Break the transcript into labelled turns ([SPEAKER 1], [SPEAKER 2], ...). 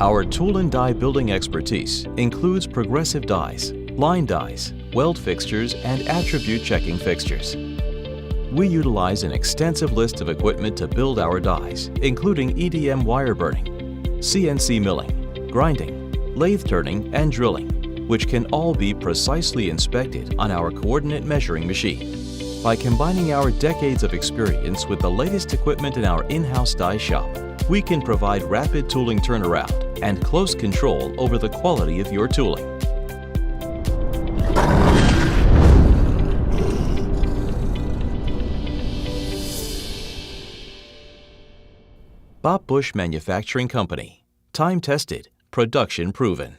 [SPEAKER 1] Our tool and die building expertise includes progressive dies, line dies, weld fixtures, and attribute checking fixtures. We utilize an extensive list of equipment to build our dies, including EDM wire burning, CNC milling, grinding, lathe turning, and drilling, which can all be precisely inspected on our coordinate measuring machine. By combining our decades of experience with the latest equipment in our in-house die shop, we can provide rapid tooling turnaround and close control over the quality of your tooling. Bopp Busch Manufacturing Company. Time tested, production proven.